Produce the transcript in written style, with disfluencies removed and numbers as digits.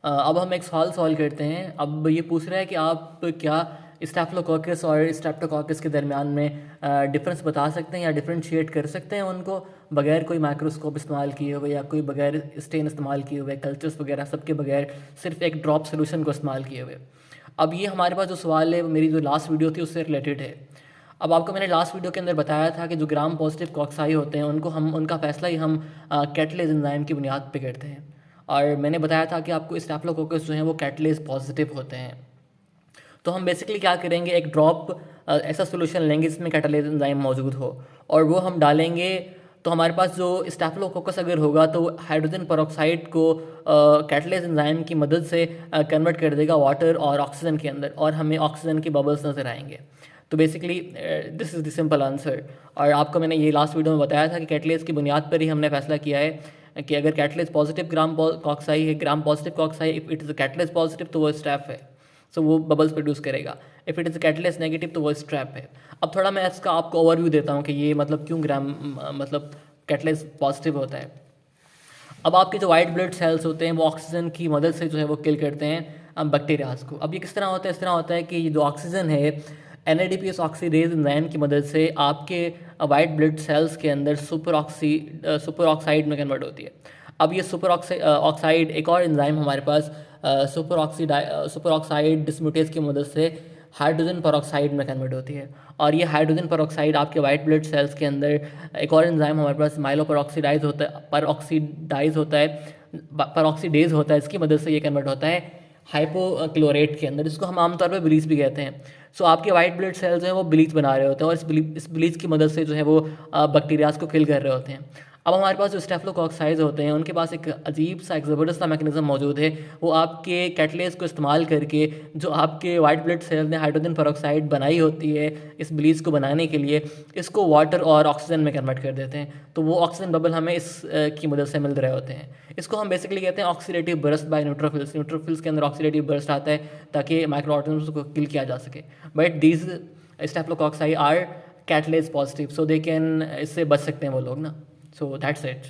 अब हम एक सवाल सॉल्व करते हैं। अब ये पूछ रहा है कि आप क्या स्टेफिलोकोकस और स्ट्रेप्टोकोकस के दरमियान में डिफरेंस बता सकते हैं या डिफरेंशिएट कर सकते हैं उनको बगैर कोई माइक्रोस्कोप इस्तेमाल किए हुए या कोई बगैर स्टेन इस्तेमाल किए हुए, कल्चर्स वगैरह सबके बगैर सिर्फ एक ड्रॉप सोल्यूशन को इस्तेमाल किए हुए। अब ये हमारे पास जो सवाल है वो मेरी जो लास्ट वीडियो थी उससे रिलेटेड है। अब आपको मैंने लास्ट वीडियो के अंदर बताया था कि जो ग्राम पॉजिटिव कॉक्साई होते हैं उनको हम उनका फ़ैसला ही हम कैटलेज एंजाइम की बुनियाद पे करते हैं। और मैंने बताया था कि आपको स्टेफिलोकोकस जो हैं वो कैटलेज पॉजिटिव होते हैं। तो हम बेसिकली क्या करेंगे, एक ड्रॉप ऐसा सोल्यूशन लेंगे जिसमें कैटलेज एंजाइम मौजूद हो और वो हम डालेंगे। तो हमारे पास जो स्टेफिलोकोकस अगर होगा तो हाइड्रोजन पेरोक्साइड को कैटलेज एंजाइम की मदद से कन्वर्ट कर देगा वाटर और ऑक्सीजन के अंदर और हमें ऑक्सीजन के बबल्स नज़र आएंगे। तो basically this is the simple answer. और आपको मैंने ये लास्ट वीडियो में बताया था कि कैटलेज की बुनियाद पर ही हमने फैसला किया है कि अगर कैटलेज पॉजिटिव ग्राम कॉक्साई है, gram positive cocci, if it is catalase positive तो वो स्ट्रैप है, सो वो बबल्स प्रोड्यूस करेगा। If it is catalase negative तो वो स्ट्रैप है। अब थोड़ा मैं इसका आपको ओवरव्यू देता हूँ कि ये मतलब क्यों ग्राम मतलब कैटलेज पॉजिटिव होता है। अब आपके जो वाइट ब्लड सेल्स होते हैं वो ऑक्सीजन की मदद से जो है वो किल करते हैं बैक्टीरियाज को। अब ये किस तरह होता है, इस तरह होता है कि ये जो ऑक्सीजन है NADPS ऑक्सीडेज एंजाइम की मदद से आपके वाइट ब्लड सेल्स के अंदर सुपर ऑक्साइड में कन्वर्ट होती है। अब ये सुपर ऑक्साइड एक और एंजाइम हमारे पास सुपर ऑक्साइड डिस्म्यूटेज की मदद से हाइड्रोजन पेरोक्साइड में कन्वर्ट होती है। और ये हाइड्रोजन पेरोक्साइड आपके वाइट ब्लड सेल्स के अंदर एक और एंजाइम हमारे पास माइलो पेरोक्सीडाइज होता है पेरोक्सीडेज होता है, इसकी मदद से ये कन्वर्ट होता है हाइपोक्लोरेट के अंदर, जिसको हम आमतौर पर ब्लीच भी कहते हैं। सो आपके वाइट ब्लड सेल्स हैं वो ब्लीच बना रहे होते हैं और इस ब्लीच की मदद से जो है वो बैक्टीरियाज को किल कर रहे होते हैं। अब हमारे पास जो स्टेफिलोकोक्साइज होते हैं उनके पास एक अजीब सा एक ज़बरदस्त सा मैकेनिज्म मौजूद है। वो आपके कैटलेज को इस्तेमाल करके जो आपके वाइट ब्लड सेल ने हाइड्रोजन पेरोक्साइड बनाई होती है इस ब्लीच को बनाने के लिए, इसको वाटर और ऑक्सीजन में कन्वर्ट कर देते हैं। तो वो ऑक्सीजन बबल हमें इस की मदद से मिल रहे होते हैं। इसको हम बेसिकली कहते हैं oxidative burst by neutrophils. Neutrophils के अंदर ऑक्सीडेटिव बर्स्ट आता है ताकि माइक्रो ऑर्गेनिज्म्स को किल किया जा सके। But these staphylococci are catalase positive, so they can, इससे बच सकते हैं वो लोग ना। So that's it.